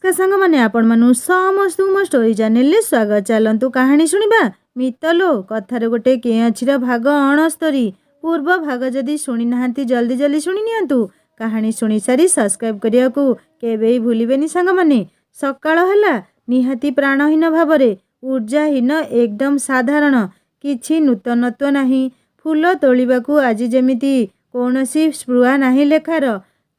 नमस्कार सांग मैंने आपण मानु समस्त मो स्टोरी चैनल रे स्वागत। चलतु कहानी शुणा मितलो कथार गोटे के अच्छी भाग 69 पूर्व भाग जदि शुणी ना जल्दी जल्दी शुणी नियंतु। कहानी शुणी सारी सब्सक्राइब करिया को केबे भूलिबेनी सांग माने। सकाळ हला निहाती प्राणहीन भावरे ऊर्जाहीन एकदम साधारण किछि नूतनत्व नाही। फूल तोलिबाकू आज जेमिति कौनसी स्पृहा नाही लेखार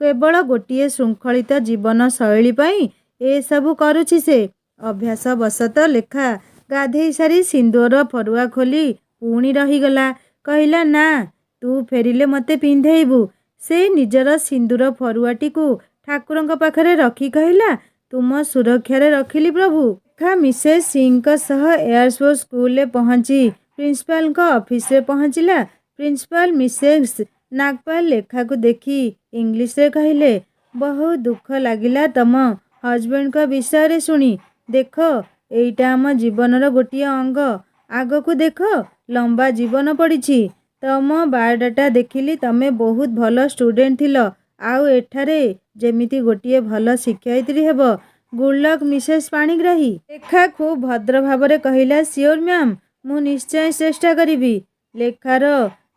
केवल गोटे श्रृंखलित जीवन शैली पाई ए सबु करुछि से। अभ्यास बसत लेखा गाधे सारी सिंदूर फरुआ खोली पुणी रहीगला। कहला ना तू फेरिले मते पिंधेबू। से निजर सिंदूर फरुआटी को ठाकुरंक पाखरे रखी कहला तुम सुरक्षारे रखिली प्रभु। खा मिसेस सिंह सह एयरफोर्स स्कूल रे पहुंची प्रिंसिपल ऑफिस रे पहुंचला। प्रिंसिपल मिसेस नागपाल लेखा को देखी इंग्लिश रे कहले बहुत दुख लागिला तम हजबैंड का विषय रे सुनी। देख एइटा आम जीवनर गोटे अंग। आग को देख लंबा जीवन पड़ी। तम बायोडाटा देखिली तमे बहुत भल स्टूडेंट थिल आउ एठारे जेमिति गोटे भल शिक्षयित्री हेब। Good luck Mrs Panigrahi. लेखा खूब भद्र भावरे कहला सियोर मैम मु निश्चय चेष्टा करिबी। लेखार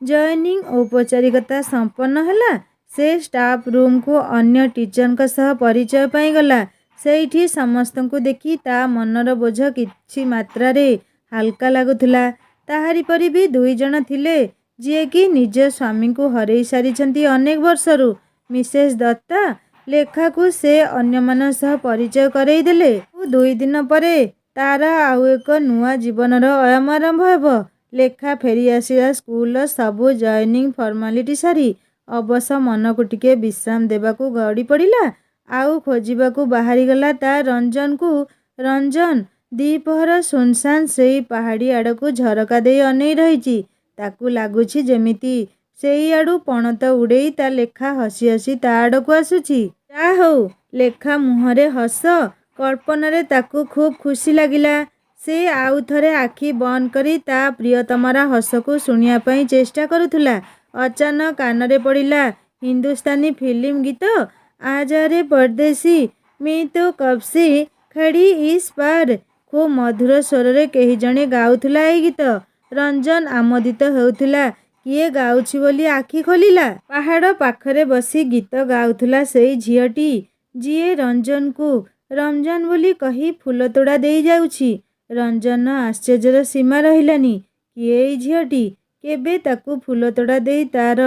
जॉइनिंग औपचारिकता संपन्न हला। से स्टाफ रूम को अन्य टीचर का सह परिचय पाई गला। सेठी समस्त को देखी ता मनर बोझ किछि मात्रा रे हल्का लागुथुला। ताहारी परि भी दुई जन थिले जे कि निज स्वामी को हरई सारिछंती अनेक वर्षरु। मिसेस दत्ता लेखा को से अन्य मन सह परिचय करई देले। दुई दिन परे तारा आउ एक नुआ जीवनर अयम आरंभ हेब। लेखा फेरी आसिला स्कूल सबु जॉइनिंग फॉर्मालिटी सारी अवश्य मन को टिके विश्राम देबाकू गड़ी पड़िला। आउ खोजिबाकू बाहरी गला ता रंजन को। रंजन दीपहर सुनसान सेई पहाड़ी आड़कू झरका दे अनेई रहिछि। ताकू लागुछि जेमिति सेई आड़ू पणत उड़ेई ता लेखा हसी हसी ता आड़कू आसुछि। जा हो लेखा मुहरे हस। कल्पना रे ताकू खूब खुशी लागिला। से आउ थरे आखि बंद करी ता प्रियतमारा हस को सुनिया पई चेष्टा करुथुला। अचानक कानरे पड़िला हिंदुस्तानी फिल्म गीत आजारे परदेसी मैं तो कब से खड़ी इस पार। खूब मधुर स्वर रे कही जणे गाउथुला ए गीत। रंजन आमोदित होउथुला। किए गाउछि बोली आखि खोलिला। पहाड़ पाखरे बसी गीत गाउथुला सेई झियटी जिए रंजन को रमजान बोली कही फूल तोड़ा देई जाउछि। रंजन आश्चर्यर सीमा रहिलानी। किए एई झियटी केबे ताकू फूल तोड़ा देई तार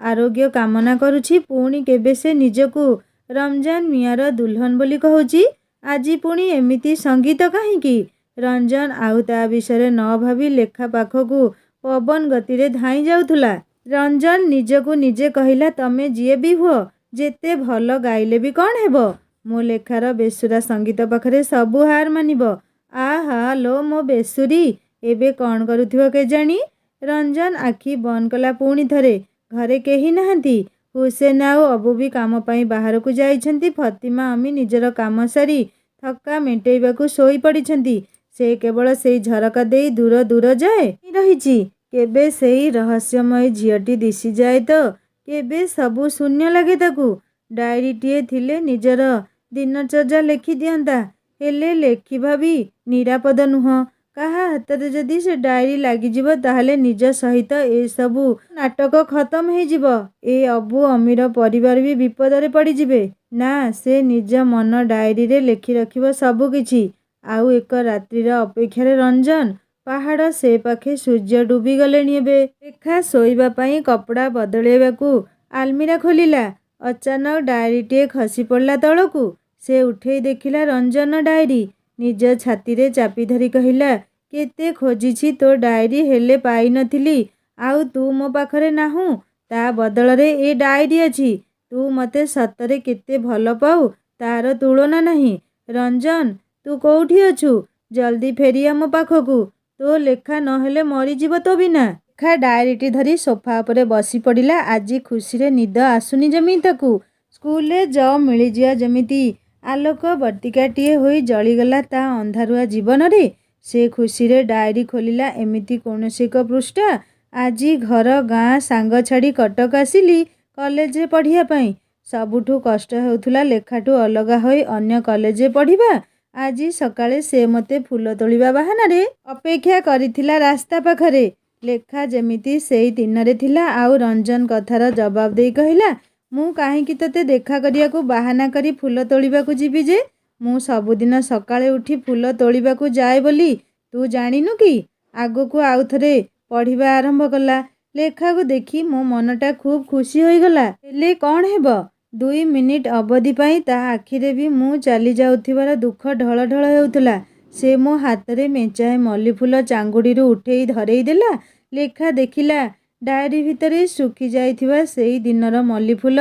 आरोग्य कामना करुछि पुणी केबे से निजको रमजान मियार दुल्हन बोली कहूछि। आजी पुणी एमिति संगीत काहींकी। रंजन आउ ता विषय न भावी लेखा पाखकू पवन गति रे धाई जाउथुला। रंजन निजको निजे कहला तमे जिए भी हुओ जेते भल गाइले भी कौन हेबो। मो लेखार बेसुरा संगीत पाखरे सबु हार मानिबो। आहा लो मो बेसुरी एबे कौन करुथिबो केजानी। रंजन आखि बंद कला पुणी थरे। घरे केही नाहंती। हुसैन आउ अबू भी काम पाई बाहर को जाइछंती। फतिमा अम्मी निजर काम सारी थक्का मेंटेइबाकू सोई पड़िछंती। से केवल सेई झरका देई दूर दूर जाए रहिछि। केबे सेई रहस्यमय झियटी दिसी जाए तो केबे सबु शून्य लगे ताकू। डायरीटीए थिले निजर दिनचर्या लेखि दियंता हेले लेखिबा भी निरापद नुह। काहा हातरे जदि से डायरी लागिजिबो ताहले निज सहित ए सबु नाटक खत्म हे जिवो। ए अबू अमीर परिवार भी विपद रे पड़ी जिबे। ना से निज मन डायरी रे लेखि रखिबो सबु किछि। आउ एक रात्रिर अपेक्षा रे रंजन पहाड़ से पाखे सूर्य डूबी गलेनी। एबे लेखा सोइबा पई कपड़ा बदलेबाकू आलमीरा खोलिला। अचानक डायरीटे खसी पड़ला तळकू। से उठेई देखिला रंजन डायरी निज छाती रे चापी धरी कहला केते खोजिछि तो डायरी हेले पाई नथिली। आउ तू मो पाखरे नाहु ता बदल रे ए डायरी अछि। तू मते सतरे केते भल पाऊ तार तुलना नहीं। रंजन तू कोठी अछु जल्दी फेरिया मो पाखकू। तो लेखा नहेले मरी जीव तो बिना। लेखा डायरीटी धरी सोफा उपरे बसी पड़िला। आज खुशी रे निद आसुनी जमी ताकू। स्कूल रे जॉब मिली जिया जमिति आलोक बर्तिकाटीए होई जलीगला ता अंधारुआ जीवन रे। से खुशी रे डायरी खोलिला। एमिति कौनसी एक पृष्ठा। आजी घर गाँ सांग छाड़ी कटक आसिली कॉलेज रे पढ़िया पाई। ସବୁଠୁ କଷ୍ଟ ହେଉଥିଲା ଲେଖାଠୁ ଅଲଗା ହୋଇ ଅନ୍ୟ କଲେଜରେ ପଢ଼ିବା। ଆଜି ସକାଳେ ସେ ମୋତେ ଫୁଲ ତୋଳିବା ବାହାନାରେ ଅପେକ୍ଷା କରିଥିଲା ରାସ୍ତା ପାଖରେ। ଲେଖା ଯେମିତି ସେଇ ଦିନରେ ଥିଲା। ଆଉ ରଞ୍ଜନ କଥାର ଜବାବ ଦେଇ କହିଲା, ମୁଁ କାହିଁକି ତୋତେ ଦେଖା କରିବାକୁ ବାହାନା କରି ଫୁଲ ତୋଳିବାକୁ ଯିବି ଯେ? ମୁଁ ସବୁଦିନ ସକାଳେ ଉଠି ଫୁଲ ତୋଳିବାକୁ ଯାଏ ବୋଲି ତୁ ଜାଣିନୁ କି? ଆଗକୁ ଆଉଥରେ ପଢ଼ିବା ଆରମ୍ଭ କଲା। ଲେଖାକୁ ଦେଖି ମୋ ମନଟା ଖୁବ୍ ଖୁସି ହୋଇଗଲା। ହେଲେ କ'ଣ ହେବ? 2 ମିନିଟ୍ ଅବଧି ପାଇଁ ତା ଆଖିରେ ବି ମୁଁ ଚାଲି ଯାଉଥିବାର ଦୁଃଖ ଢଳ ଢଳ ହେଉଥିଲା। ସେ ମୋ ହାତରେ ମେଞ୍ଚାଏ ମଲ୍ଲିଫୁଲ ଚାଙ୍ଗୁଡିରୁ ଉଠେଇ ଧରେଇ ଦେଲା। ଲେଖା ଦେଖିଲା ଡାଏରୀ ଭିତରେ ଶୁଖି ଯାଇଥିବା ସେଇ ଦିନର ମଲ୍ଲିଫୁଲ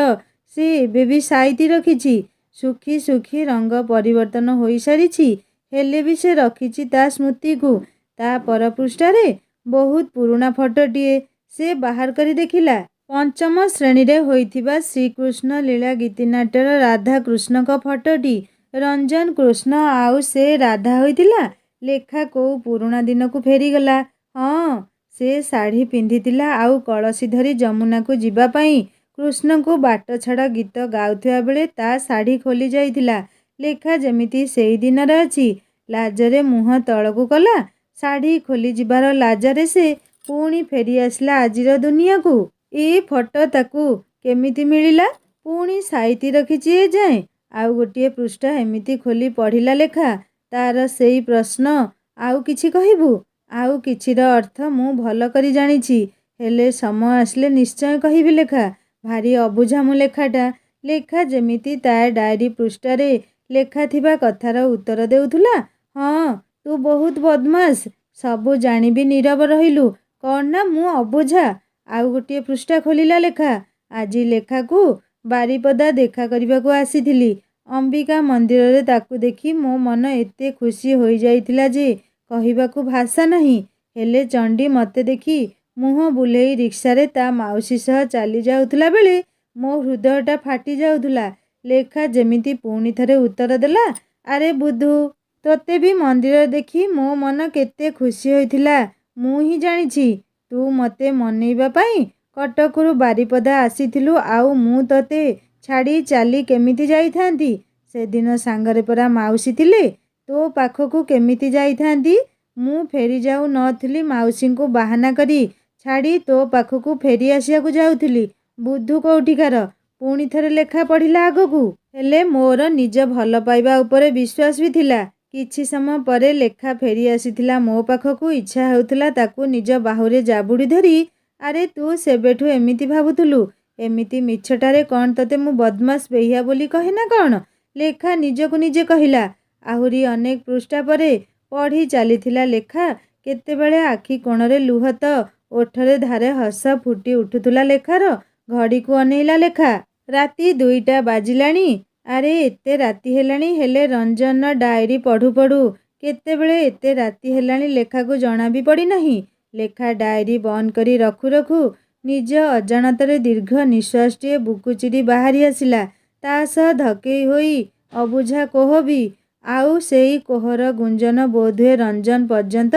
ସେ ଏବେ ବି ସାଇତି ରଖିଛି। ଶୁଖି ଶୁଖି ରଙ୍ଗ ପରିବର୍ତ୍ତନ ହୋଇସାରିଛି, ହେଲେ ବି ସେ ରଖିଛି ତା ସ୍ମୃତିକୁ। ତା ପର ପୃଷ୍ଠାରେ ବହୁତ ପୁରୁଣା ଫଟୋଟିଏ ସେ ବାହାର କରି ଦେଖିଲା। 5ମ ଶ୍ରେଣୀରେ ହୋଇଥିବା ଶ୍ରୀକୃଷ୍ଣ ଲୀଳା ଗୀତିନାଟ୍ୟର ରାଧାକୃଷ୍ଣଙ୍କ ଫଟୋଟି। ରଞ୍ଜନ କୃଷ୍ଣ ଆଉ ସେ ରାଧା ହୋଇଥିଲା। ଲେଖା କୋଉ ପୁରୁଣା ଦିନକୁ ଫେରିଗଲା। ହଁ, ସେ ଶାଢ଼ୀ ପିନ୍ଧିଥିଲା ଆଉ କଳସୀ ଧରି ଯମୁନାକୁ ଯିବା ପାଇଁ କୃଷ୍ଣଙ୍କୁ ବାଟ ଛାଡ଼ ଗୀତ ଗାଉଥିବା ବେଳେ ତା ଶାଢ଼ୀ ଖୋଲି ଯାଇଥିଲା। ଲେଖା ଯେମିତି ସେଇ ଦିନରେ ଅଛି। ଲାଜରେ ମୁହଁ ତଳକୁ କଲା। ଶାଢ଼ୀ ଖୋଲିଯିବାର ଲାଜରେ ସେ ପୁଣି ଫେରି ଆସିଲା ଆଜିର ଦୁନିଆକୁ। ଏ ଫଟୋ ତାକୁ କେମିତି ମିଳିଲା? ପୁଣି ସାଇତି ରଖିଛି ଏଯାଏଁ। ଆଉ ଗୋଟିଏ ପୃଷ୍ଠା ଏମିତି ଖୋଲି ପଢ଼ିଲା ଲେଖା। ତାର ସେଇ ପ୍ରଶ୍ନ, ଆଉ କିଛି କହିବୁ? ଆଉ କିଛିର ଅର୍ଥ ମୁଁ ଭଲ କରି ଜାଣିଛି, ହେଲେ ସମୟ ଆସିଲେ ନିଶ୍ଚୟ କହିବି ଲେଖା। ଭାରି ଅବୁଝା ମୁଁ ଲେଖାଟା। ଲେଖା ଯେମିତି ତା ଡାଏରୀ ପୃଷ୍ଠାରେ ଲେଖାଥିବା କଥାର ଉତ୍ତର ଦେଉଥିଲା। ହଁ, ତୁ ବହୁତ ବଦମାସ। ସବୁ ଜାଣିବି ନୀରବ ରହିଲୁ। କ'ଣ ନା ମୁଁ ଅବୁଝା। ଆଉ ଗୋଟିଏ ପୃଷ୍ଠା ଖୋଲିଲା ଲେଖା। ଆଜି ଲେଖାକୁ ବାରିପଦା ଦେଖା କରିବାକୁ ଆସିଥିଲି। ଅମ୍ବିକା ମନ୍ଦିରରେ ତାକୁ ଦେଖି ମୋ ମନ ଏତେ ଖୁସି ହୋଇଯାଇଥିଲା ଯେ କହିବାକୁ ଭାଷା ନାହିଁ। ହେଲେ ଚଣ୍ଡୀ ମୋତେ ଦେଖି ମୁହଁ ବୁଲେଇ ରିକ୍ସାରେ ତା ମାଉସୀ ସହ ଚାଲି ଯାଉଥିଲା ବେଳେ ମୋ ହୃଦୟଟା ଫାଟି ଯାଉଥିଲା। ଲେଖା ଯେମିତି ପୁଣି ଥରେ ଉତ୍ତର ଦେଲା, ଆରେ ବୁଧୁ, ତୋତେ ବି ମନ୍ଦିରରେ ଦେଖି ମୋ ମନ କେତେ ଖୁସି ହୋଇଥିଲା ମୁଁ ହିଁ ଜାଣିଛି। ତୁ ମୋତେ ମନେଇବା ପାଇଁ କଟକରୁ ବାରିପଦା ଆସିଥିଲୁ, ଆଉ ମୁଁ ତୋତେ ଛାଡ଼ି ଚାଲି କେମିତି ଯାଇଥାନ୍ତି? ସେଦିନ ସାଙ୍ଗରେ ପରା ମାଉସୀ ଥିଲେ। ତୋ ପାଖକୁ କେମିତି ଯାଇଥାନ୍ତି? ମୁଁ ଫେରି ଯାଉ ନଥିଲି ମାଉସୀଙ୍କୁ ବାହାନା କରି ଛାଡ଼ି ତୋ ପାଖକୁ ଫେରି ଆସିବାକୁ ଯାଉଥିଲି। ବୁଧୁ କୋଉଠିକାର? ପୁଣି ଥରେ ଲେଖା ପଢ଼ିଲା ଆଗକୁ। ହେଲେ ମୋର ନିଜ ଭଲ ପାଇବା ଉପରେ ବିଶ୍ୱାସ ବି ଥିଲା। କିଛି ସମୟ ପରେ ଲେଖା ଫେରି ଆସିଥିଲା ମୋ ପାଖକୁ। ଇଚ୍ଛା ହେଉଥିଲା ତାକୁ ନିଜ ବାହୁରେ ଜାବୁଡ଼ି ଧରି, ଆରେ ତୁ ସେବେଠୁ ଏମିତି ଭାବୁଥିଲୁ? ଏମିତି ମିଛଟାରେ କ'ଣ ତୋତେ ମୁଁ ବଦମାସ ବେହିଆ ବୋଲି କହେ ନା କ'ଣ? ଲେଖା ନିଜକୁ ନିଜେ କହିଲା। ଆହୁରି ଅନେକ ପୃଷ୍ଠା ପରେ ପଢ଼ି ଚାଲିଥିଲା ଲେଖା। କେତେବେଳେ ଆଖି କୋଣରେ ଲୁହ ତ ଓଠରେ ଧାରେ ହସ ଫୁଟି ଉଠୁଥିଲା ଲେଖାର। ଘଡ଼ିକୁ ଅନେଇଲା ଲେଖା। ରାତି 2ଟା ବାଜିଲାଣି। ଆରେ ଏତେ ରାତି ହେଲାଣି, ହେଲେ ରଞ୍ଜନର ଡାଏରୀ ପଢ଼ୁ ପଢ଼ୁ କେତେବେଳେ ଏତେ ରାତି ହେଲାଣି ଲେଖାକୁ ଜଣା ବି ପଡ଼ିନାହିଁ। ଲେଖା ଡାଏରୀ ବନ୍ଦ କରି ରଖୁ ରଖୁ ନିଜ ଅଜାଣତରେ ଦୀର୍ଘ ନିଶ୍ୱାସଟିଏ ବୁକୁ ଚିରି ବାହାରି ଆସିଲା। ତା ସହ ଧକେଇ ହୋଇ ଅବୁଝା କୋହ ବି। ଆଉ ସେଇ କୋହର ଗୁଞ୍ଜନ ବୋଧହୁଏ ରଞ୍ଜନ ପର୍ଯ୍ୟନ୍ତ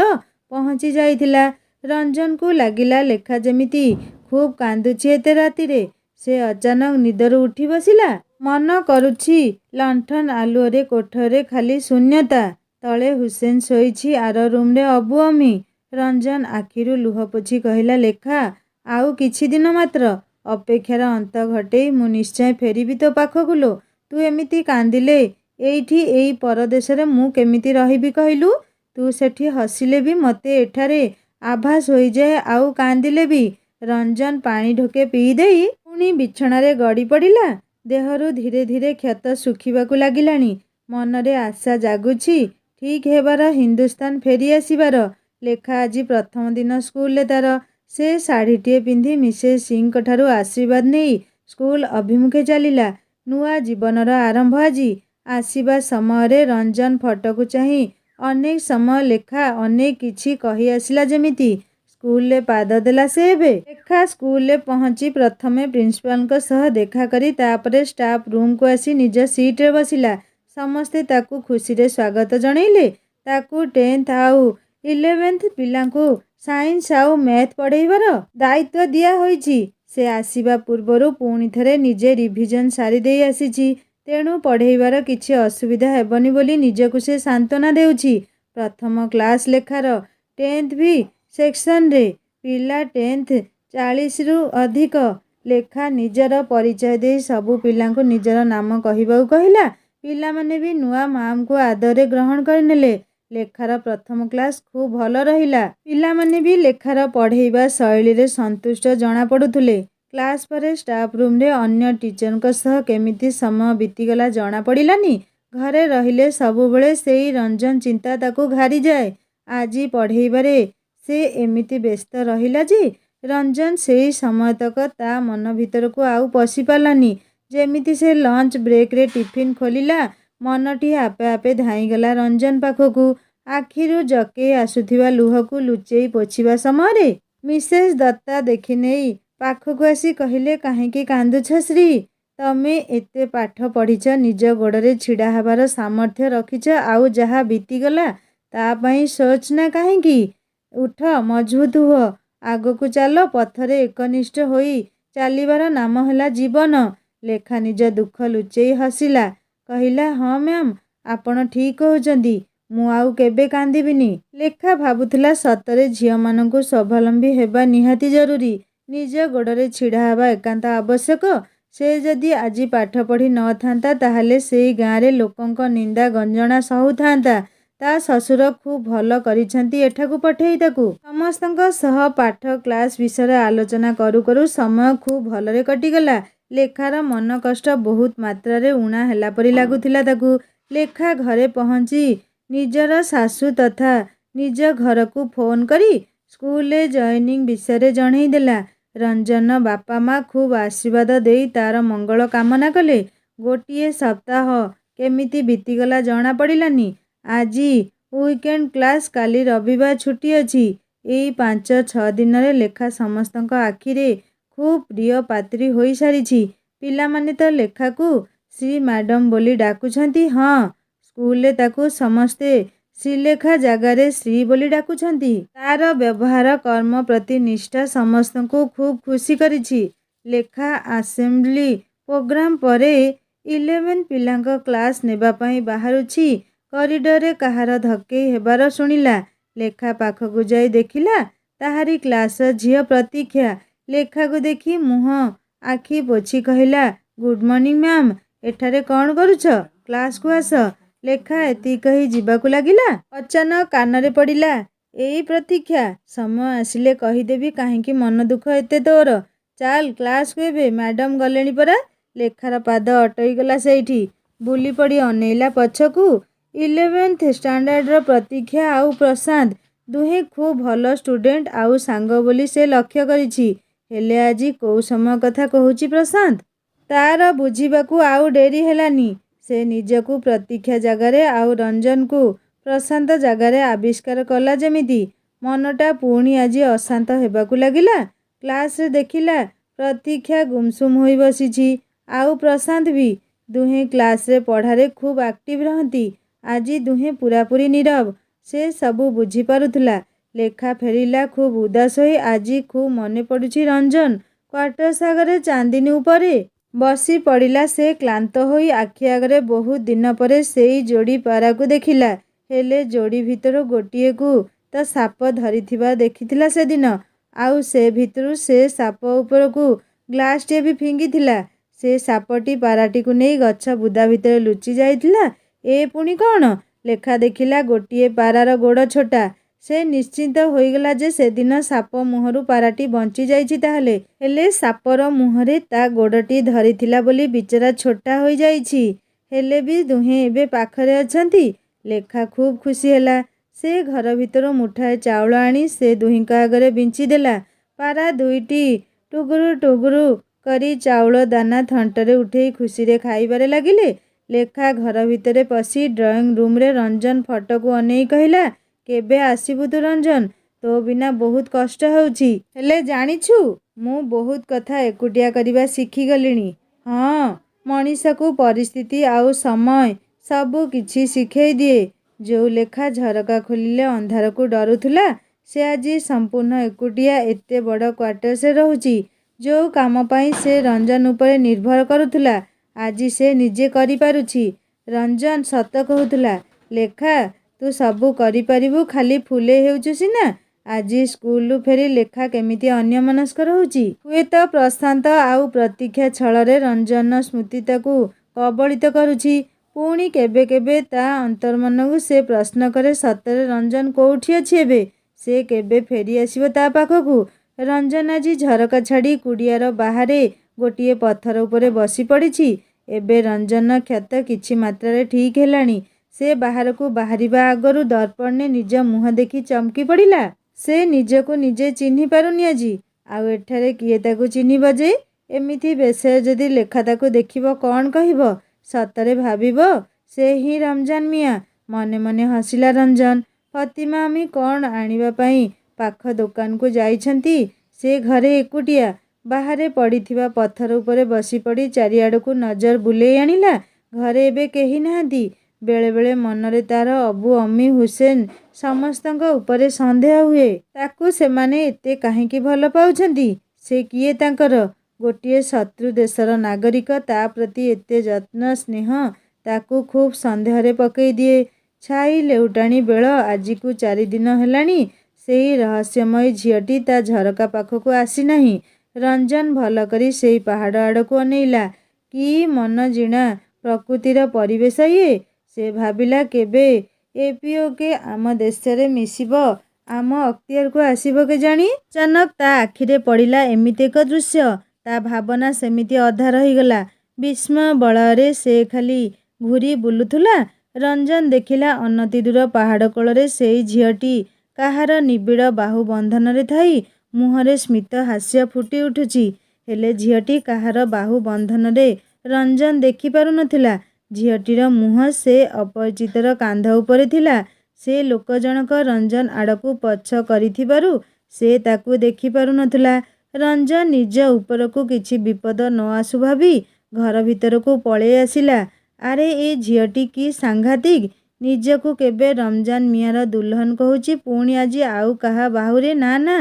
ପହଞ୍ଚି ଯାଇଥିଲା। ରଞ୍ଜନକୁ ଲାଗିଲା ଲେଖା ଯେମିତି ଖୁବ୍ କାନ୍ଦୁଛି ଏତେ ରାତିରେ। ସେ ଅଚାନକ ନିଦରୁ ଉଠି ବସିଲା। ମନ କରୁଛି ଲଣ୍ଠନ ଆଲୁଅରେ କୋଠରରେ ଖାଲି ଶୂନ୍ୟତା। ତଳେ ହୁସେନ ଶୋଇଛି, ଆର ରୁମରେ ଅବୁ ଅମି। ରଞ୍ଜନ ଆଖିରୁ ଲୁହ ପୋଛି କହିଲା, ଲେଖା, ଆଉ କିଛି ଦିନ ମାତ୍ର। ଅପେକ୍ଷାର ଅନ୍ତ ଘଟେଇ ମୁଁ ନିଶ୍ଚୟ ଫେରିବି ତୋ ପାଖକୁ ଲୋ। ତୁ ଏମିତି କାନ୍ଦିଲେ ଏଇଠି ଏଇ ପରଦେଶରେ ମୁଁ କେମିତି ରହିବି କହିଲୁ? ତୁ ସେଠି ହସିଲେ ବି ମୋତେ ଏଠାରେ ଆଭାସ ହୋଇଯାଏ, ଆଉ କାନ୍ଦିଲେ ବି। ରଞ୍ଜନ ପାଣି ଢୋକେ ପିଇ ଦେଇ ପୁଣି ବିଛଣାରେ ଗଡ଼ି ପଡ଼ିଲା। ଦେହରୁ ଧୀରେ ଧୀରେ କ୍ଷତ ଶୁଖିବାକୁ ଲାଗିଲାଣି। ମନରେ ଆଶା ଜାଗୁଛି ଠିକ୍ ହେବାର, ହିନ୍ଦୁସ୍ତାନ ଫେରି ଆସିବାର। ଲେଖା ଆଜି ପ୍ରଥମ ଦିନ ସ୍କୁଲରେ ତାର। ସେ ଶାଢ଼ୀଟିଏ ପିନ୍ଧି ମିସେସ୍ ସିଂଙ୍କଠାରୁ ଆଶୀର୍ବାଦ ନେଇ ସ୍କୁଲ ଅଭିମୁଖେ ଚାଲିଲା। ନୂଆ ଜୀବନର ଆରମ୍ଭ ଆଜି। ଆସିବା ସମୟରେ ରଞ୍ଜନ ଫଟୋକୁ ଚାହିଁ ଅନେକ ସମୟ ଲେଖା ଅନେକ କିଛି କହି ଆସିଲା ଯେମିତି। ସ୍କୁଲରେ ପାଦ ଦେଲା ସେ ଏବେ। ଲେଖା ସ୍କୁଲରେ ପହଞ୍ଚି ପ୍ରଥମେ ପ୍ରିନ୍ସିପାଲଙ୍କ ସହ ଦେଖା କରି ତାପରେ ଷ୍ଟାଫ୍ ରୁମକୁ ଆସି ନିଜ ସିଟରେ ବସିଲା। ସମସ୍ତେ ତାକୁ ଖୁସିରେ ସ୍ୱାଗତ ଜଣେଇଲେ। ତାକୁ 10th ଆଉ 11th ପିଲାଙ୍କୁ ସାଇନ୍ସ ଆଉ ମ୍ୟାଥ ପଢ଼େଇବାର ଦାୟିତ୍ୱ ଦିଆ ହୋଇଛି। ସେ ଆସିବା ପୂର୍ବରୁ ପୁଣି ଥରେ ନିଜେ ରିଭିଜନ୍ ସାରିଦେଇ ଆସିଛି। ତେଣୁ ପଢ଼େଇବାର କିଛି ଅସୁବିଧା ହେବନି ବୋଲି ନିଜକୁ ସେ ସାନ୍ତ୍ୱନା ଦେଉଛି। ପ୍ରଥମ କ୍ଲାସ୍ ଲେଖାର 10th ବି ସେକ୍ସନରେ ପିଲା 10th 40ରୁ ଅଧିକ। ଲେଖା ନିଜର ପରିଚୟ ଦେଇ ସବୁ ପିଲାଙ୍କୁ ନିଜର ନାମ କହିବାକୁ କହିଲା। ପିଲାମାନେ ବି ନୂଆ ମ୍ୟାମ୍ଙ୍କୁ ଆଦରରେ ଗ୍ରହଣ କରିନେଲେ। ଲେଖାର ପ୍ରଥମ କ୍ଲାସ୍ ଖୁବ୍ ଭଲ ରହିଲା। ପିଲାମାନେ ବି ଲେଖାର ପଢ଼େଇବା ଶୈଳୀରେ ସନ୍ତୁଷ୍ଟ ଜଣାପଡ଼ୁଥିଲେ। କ୍ଲାସ୍ ପରେ ଷ୍ଟାଫ୍ ରୁମ୍ରେ ଅନ୍ୟ ଟିଚରଙ୍କ ସହ କେମିତି ସମୟ ବିତିଗଲା ଜଣାପଡ଼ିଲାନି। ଘରେ ରହିଲେ ସବୁବେଳେ ସେଇ ରଞ୍ଜନ ଚିନ୍ତା ତାକୁ ଘାରିଯାଏ। ଆଜି ପଢ଼େଇବାରେ ସେ ଏମିତି ବ୍ୟସ୍ତ ରହିଲା ଯେ ରଞ୍ଜନ ସେଇ ସମୟତକ ତା ମନ ଭିତରକୁ ଆଉ ପଶିପାରିଲାନି। ଯେମିତି ସେ ଲଞ୍ଚ ବ୍ରେକ୍ରେ ଟିଫିନ୍ ଖୋଲିଲା, ମନଟି ଆପେ ଆପେ ଧାଇଁଗଲା ରଞ୍ଜନ ପାଖକୁ। ଆଖିରୁ ଜକେଇ ଆସୁଥିବା ଲୁହକୁ ଲୁଚେଇ ପୋଛିବା ସମୟରେ ମିସେସ୍ ଦତ୍ତା ଦେଖିନେଇ ପାଖକୁ ଆସି କହିଲେ, କାହିଁକି କାନ୍ଦୁଛ ଶ୍ରୀ? ତମେ ଏତେ ପାଠ ପଢ଼ିଛ, ନିଜ ଗୋଡ଼ରେ ଛିଡ଼ା ହେବାର ସାମର୍ଥ୍ୟ ରଖିଛ, ଆଉ ଯାହା ବିତିଗଲା ତା ପାଇଁ ସୋଚ୍ ନା କାହିଁକି? ଉଠ, ମଜବୁତ ହୁଅ, ଆଗକୁ ଚାଲ। ପଥରେ ଏକନିଷ୍ଠ ହୋଇ ଚାଲିବାର ନାମ ହେଲା ଜୀବନ। ଲେଖା ନିଜ ଦୁଃଖ ଲୁଚେଇ ହସିଲା। କହିଲା, ହଁ ମ୍ୟାମ୍, ଆପଣ ଠିକ୍ କହୁଛନ୍ତି। ମୁଁ ଆଉ କେବେ କାନ୍ଦିବିନି। ଲେଖା ଭାବୁଥିଲା ସତରେ ଝିଅମାନଙ୍କୁ ସ୍ୱାବଲମ୍ବୀ ହେବା ନିହାତି ଜରୁରୀ। ନିଜ ଗୋଡ଼ରେ ଛିଡ଼ା ହେବା ଏକାନ୍ତ ଆବଶ୍ୟକ। ସେ ଯଦି ଆଜି ପାଠ ପଢ଼ି ନଥାନ୍ତା ତାହେଲେ ସେଇ ଗାଁରେ ଲୋକଙ୍କ ନିନ୍ଦା ଗଞ୍ଜଣା ସହୁଥାନ୍ତା। ତା ଶ୍ୱଶୁର ଖୁବ୍ ଭଲ କରିଛନ୍ତି ଏଠାକୁ ପଠେଇ ତାକୁ। ସମସ୍ତଙ୍କ ସହ ପାଠ କ୍ଲାସ୍ ବିଷୟରେ ଆଲୋଚନା କରୁ କରୁ ସମୟ ଖୁବ୍ ଭଲରେ କଟିଗଲା। ଲେଖାର ମନ କଷ୍ଟ ବହୁତ ମାତ୍ରାରେ ଊଣା ହେଲା ପରି ଲାଗୁଥିଲା ତାକୁ। ଲେଖା ଘରେ ପହଞ୍ଚି ନିଜର ଶାଶୁ ତଥା ନିଜ ଘରକୁ ଫୋନ୍ କରି ସ୍କୁଲରେ ଜଏନିଂ ବିଷୟରେ ଜଣେଇ ଦେଲା। ରଞ୍ଜନର ବାପା ମା ଖୁବ୍ ଆଶୀର୍ବାଦ ଦେଇ ତାର ମଙ୍ଗଳ କାମନା କଲେ। ଗୋଟିଏ ସପ୍ତାହ କେମିତି ବିତିଗଲା ଜଣାପଡ଼ିଲାନି। ଆଜି ଉଇକେଣ୍ଡ କ୍ଲାସ୍, କାଲି ରବିବାର ଛୁଟି ଅଛି। ଏଇ 5-6 ଦିନରେ ଲେଖା ସମସ୍ତଙ୍କ ଆଖିରେ ଖୁବ୍ ପ୍ରିୟ ପାତ୍ରୀ ହୋଇସାରିଛି। ପିଲାମାନେ ତ ଲେଖାକୁ ଶ୍ରୀ ମ୍ୟାଡମ୍ ବୋଲି ଡାକୁଛନ୍ତି। ହଁ, ସ୍କୁଲରେ ତାକୁ ସମସ୍ତେ ଶ୍ରୀଲେଖା ଜାଗାରେ ଶ୍ରୀ ବୋଲି ଡାକୁଛନ୍ତି। ତାର ବ୍ୟବହାର, କର୍ମ ପ୍ରତି ନିଷ୍ଠା ସମସ୍ତଙ୍କୁ ଖୁବ୍ ଖୁସି କରିଛି। ଲେଖା ଆସେମ୍ବଲି ପ୍ରୋଗ୍ରାମ ପରେ 11 ପିଲାଙ୍କ କ୍ଲାସ୍ ନେବା ପାଇଁ ବାହାରୁଛି। କରିଡରରେ କାହାର ଧକେଇ ହେବାର ଶୁଣିଲା। ଲେଖା ପାଖକୁ ଯାଇ ଦେଖିଲା ତାହାରି କ୍ଲାସର ଝିଅ ପ୍ରତୀକ୍ଷା। ଲେଖାକୁ ଦେଖି ମୁହଁ ଆଖି ପୋଛି କହିଲା, ଗୁଡ୍ ମର୍ଣ୍ଣିଂ ମ୍ୟାମ୍। ଏଠାରେ କ'ଣ କରୁଛ? କ୍ଲାସକୁ ଆସ। ଲେଖା ଏତିକି କହି ଯିବାକୁ ଲାଗିଲା। ଅଚାନକ କାନରେ ପଡ଼ିଲା, ଏଇ ପ୍ରତୀକ୍ଷା, ସମୟ ଆସିଲେ କହିଦେବି କାହିଁକି ମନ ଦୁଃଖ ଏତେ ତୋର। ଚାଲ୍ କ୍ଲାସକୁ ଏବେ, ମ୍ୟାଡମ୍ ଗଲେଣି ପରା। ଲେଖାର ପାଦ ଅଟକିଗଲା ସେଇଠି। ବୁଲିପଡ଼ି ଅନେଇଲା ପଛକୁ। 11th ଷ୍ଟାଣ୍ଡାର୍ଡର ପ୍ରତୀକ୍ଷା ଆଉ ପ୍ରଶାନ୍ତ ଦୁହେଁ ଖୁବ୍ ଭଲ ଷ୍ଟୁଡେଣ୍ଟ ଆଉ ସାଙ୍ଗ ବୋଲି ସେ ଲକ୍ଷ୍ୟ କରିଛି। ହେଲେ ଆଜି କୋଉ ସମୟ କଥା କହୁଛି ପ୍ରଶାନ୍ତ? ତାର ବୁଝିବାକୁ ଆଉ ଡେରି ହେଲାନି। ସେ ନିଜକୁ ପ୍ରତୀକ୍ଷା ଜାଗାରେ ଆଉ ରଞ୍ଜନକୁ ପ୍ରଶାନ୍ତ ଜାଗାରେ ଆବିଷ୍କାର କଲା ଯେମିତି। ମନଟା ପୁଣି ଆଜି ଅଶାନ୍ତ ହେବାକୁ ଲାଗିଲା। କ୍ଲାସରେ ଦେଖିଲା ପ୍ରତୀକ୍ଷା ଗୁମସୁମ ହୋଇ ବସିଛି, ଆଉ ପ୍ରଶାନ୍ତ ବି। ଦୁହେଁ କ୍ଲାସରେ ପଢ଼ାରେ ଖୁବ୍ ଆକ୍ଟିଭ ରହନ୍ତି। ଆଜି ଦୁହେଁ ପୂରାପୂରି ନୀରବ। ସେ ସବୁ ବୁଝିପାରୁଥିଲା। ଲେଖା ଫେରିଲା ଖୁବ୍ ଉଦାସ ହୋଇ। ଆଜି ଖୁବ୍ ମନେ ପଡ଼ୁଛି ରଞ୍ଜନ। କ୍ୱାର୍ଟର୍ସ ଆଗରେ ଚାନ୍ଦିନୀ ଉପରେ ବସି ପଡ଼ିଲା ସେ କ୍ଳାନ୍ତ ହୋଇ। ଆଖି ଆଗରେ ବହୁତ ଦିନ ପରେ ସେଇ ଯୋଡ଼ି ପାରାକୁ ଦେଖିଲା। ହେଲେ ଯୋଡ଼ି ଭିତରୁ ଗୋଟିଏକୁ ତ ସାପ ଧରିଥିବା ଦେଖିଥିଲା ସେଦିନ। ଆଉ ସେ ଭିତରୁ ସେ ସାପ ଉପରକୁ ଗ୍ଲାସଟିଏ ବି ଫିଙ୍ଗିଥିଲା। ସେ ସାପଟି ପାରାଟିକୁ ନେଇ ଗଛ ବୁଦା ଭିତରେ ଲୁଚି ଯାଇଥିଲା। ଏ ପୁଣି କ'ଣ? ଲେଖା ଦେଖିଲା ଗୋଟିଏ ପାରାର ଗୋଡ଼ ଛୋଟା। ସେ ନିଶ୍ଚିନ୍ତ ହୋଇଗଲା ଯେ ସେଦିନ ସାପ ମୁହଁରୁ ପାରାଟି ବଞ୍ଚି ଯାଇଛି ତାହେଲେ। ହେଲେ ସାପର ମୁହଁରେ ତା ଗୋଡ଼ଟି ଧରିଥିଲା ବୋଲି ବିଚରା ଛୋଟା ହୋଇଯାଇଛି। ହେଲେ ବି ଦୁହେଁ ଏବେ ପାଖରେ ଅଛନ୍ତି। ଲେଖା ଖୁବ୍ ଖୁସି ହେଲା। ସେ ଘର ଭିତରୁ ମୁଠାଏ ଚାଉଳ ଆଣି ସେ ଦୁହିଁଙ୍କ ଆଗରେ ବିଞ୍ଚିଦେଲା। ପାରା ଦୁଇଟି ଟୁଗୁରୁ ଟୁଗୁରୁ କରି ଚାଉଳ ଦାନା ଥଣ୍ଟରେ ଉଠେଇ ଖୁସିରେ ଖାଇବାରେ ଲାଗିଲେ। ଲେଖା ଘର ଭିତରେ ପଶି ଡ୍ରଇଂ ରୁମ୍ରେ ରଞ୍ଜନ ଫଟୋକୁ ଅନେଇ କହିଲା, କେବେ ଆସିବୁ ତୁ ରଞ୍ଜନ? ତୋ ବିନା ବହୁତ କଷ୍ଟ ହେଉଛି। ହେଲେ ଜାଣିଛୁ, ମୁଁ ବହୁତ କଥା ଏକୁଟିଆ କରିବା ଶିଖିଗଲିଣି। ହଁ, ମଣିଷକୁ ପରିସ୍ଥିତି ଆଉ ସମୟ ସବୁ କିଛି ଶିଖେଇ ଦିଏ। ଯୋଉ ଲେଖା ଝରକା ଖୋଲିଲେ ଅନ୍ଧାରକୁ ଡରୁଥିଲା, ସେ ଆଜି ସମ୍ପୂର୍ଣ୍ଣ ଏକୁଟିଆ ଏତେ ବଡ଼ କ୍ୱାର୍ଟର୍ସରେ ରହୁଛି। ଯେଉଁ କାମ ପାଇଁ ସେ ରଞ୍ଜନ ଉପରେ ନିର୍ଭର କରୁଥିଲା ଆଜି ସେ ନିଜେ କରିପାରୁଛି। ରଞ୍ଜନ ସତ କହୁଥିଲା, ଲେଖା ତୁ ସବୁ କରିପାରିବୁ, ଖାଲି ଫୁଲେଇ ହେଉଛୁ ସିନା। ଆଜି ସ୍କୁଲରୁ ଫେରି ଲେଖା କେମିତି ଅନ୍ୟମନସ୍କ ରହୁଛି। ହୁଏତ ପ୍ରଶାନ୍ତ ଆଉ ପ୍ରତୀକ୍ଷା ଛଳରେ ରଞ୍ଜନର ସ୍ମୃତି ତାକୁ କବଳିତ କରୁଛି। ପୁଣି କେବେ କେବେ ତା ଅନ୍ତର୍ମନକୁ ସେ ପ୍ରଶ୍ନ କରେ, ସତରେ ରଞ୍ଜନ କୋଉଠି ଅଛି ଏବେ? ସେ କେବେ ଫେରି ଆସିବ ତା ପାଖକୁ? ରଞ୍ଜନ ଆଜି ଝରକା ଛାଡ଼ି କୁଡ଼ିଆର ବାହାରେ ଗୋଟିଏ ପଥର ଉପରେ ବସି ପଡ଼ିଛି। ଏବେ ରଞ୍ଜନର କ୍ଷତ କିଛି ମାତ୍ରାରେ ଠିକ୍ ହେଲାଣି। ସେ ବାହାରକୁ ବାହାରିବା ଆଗରୁ ଦର୍ପଣରେ ନିଜ ମୁହଁ ଦେଖି ଚମକି ପଡ଼ିଲା। ସେ ନିଜକୁ ନିଜେ ଚିହ୍ନି ପାରୁନି ଆଜି। ଆଉ ଏଠାରେ କିଏ ତାକୁ ଚିହ୍ନିବ ଯେ? ଏମିତି ବେଶରେ ଯଦି ଲେଖା ତାକୁ ଦେଖିବ କ'ଣ କହିବ? ସତରେ ଭାବିବ ସେ ହିଁ ରମଜାନ ମିଆଁ। ମନେ ମନେ ହସିଲା ରଞ୍ଜନ। ଫତିମା ଆମି କ'ଣ ଆଣିବା ପାଇଁ ପାଖ ଦୋକାନକୁ ଯାଇଛନ୍ତି। ସେ ଘରେ ଏକୁଟିଆ। ବାହାରେ ପଡ଼ିଥିବା ପଥର ଉପରେ ବସିପଡ଼ି ଚାରିଆଡ଼କୁ ନଜର ବୁଲେଇ ଆଣିଲା। ଘରେ ଏବେ କେହି ନାହାନ୍ତି। ବେଳେବେଳେ ମନରେ ତାର ଅବୁ, ଅମି, ହୁସେନ ସମସ୍ତଙ୍କ ଉପରେ ସନ୍ଦେହ ହୁଏ। ତାକୁ ସେମାନେ ଏତେ କାହିଁକି ଭଲ ପାଉଛନ୍ତି? ସେ କିଏ ତାଙ୍କର? ଗୋଟିଏ ଶତ୍ରୁ ଦେଶର ନାଗରିକ। ତା ପ୍ରତି ଏତେ ଯତ୍ନ ସ୍ନେହ ତାକୁ ଖୁବ୍ ସନ୍ଦେହରେ ପକେଇ ଦିଏ। ଛାଇ ଲେଉଟାଣି ବେଳ। ଆଜିକୁ 4 ଦିନ ହେଲାଣି ସେଇ ରହସ୍ୟମୟୀ ଝିଅଟି ତା ଝରକା ପାଖକୁ ଆସିନାହିଁ। ରଞ୍ଜନ ଭଲ କରି ସେଇ ପାହାଡ଼ ଆଡ଼କୁ ଅନେଇଲା। କି ମନଜିଣା ପ୍ରକୃତିର ପରିବେଶ ଇଏ। ସେ ଭାବିଲା, କେବେ ଏପିଓକେ ଆମ ଦେଶରେ ମିଶିବ, ଆମ ଅକ୍ତିଆରକୁ ଆସିବ କେଜାଣି? ଅଚାନକ ତା ଆଖିରେ ପଡ଼ିଲା ଏମିତି ଏକ ଦୃଶ୍ୟ। ତା ଭାବନା ସେମିତି ଅଧା ରହିଗଲା। ବିସ୍ମୟ ବଳୟରେ ସେ ଖାଲି ଘୂରି ବୁଲୁଥିଲା। ରଞ୍ଜନ ଦେଖିଲା ଅନତିଦୂର ପାହାଡ଼ କୋଳରେ ସେଇ ଝିଅଟି କାହାର ନିବିଡ଼ ବାହୁ ବନ୍ଧନରେ ଥାଇ ମୁହଁରେ ସ୍ମିତ ହାସ୍ୟ ଫୁଟି ଉଠୁଛି। ହେଲେ ଝିଅଟି କାହାର ବାହୁ ବନ୍ଧନରେ ରଞ୍ଜନ ଦେଖି ପାରୁନଥିଲା। ଝିଅଟିର ମୁହଁ ସେ ଅପରିଚିତର କାନ୍ଧ ଉପରେ ଥିଲା। ସେ ଲୋକ ଜଣକ ରଞ୍ଜନ ଆଡ଼କୁ ପଛ କରିଥିବାରୁ ସେ ତାକୁ ଦେଖି ପାରୁନଥିଲା। ରଞ୍ଜନ ନିଜ ଉପରକୁ କିଛି ବିପଦ ନ ଆସୁ ଭାବି ଘର ଭିତରକୁ ପଳେଇ ଆସିଲା। ଆରେ ଏ ଝିଅଟି କି ସାଙ୍ଘାତିକ! ନିଜକୁ କେବେ ରମଜାନ ମିଆଁର ଦୁଲ୍ହନ କହୁଛି, ପୁଣି ଆଜି ଆଉ କାହା ବାହୁରେ। ନା ନା,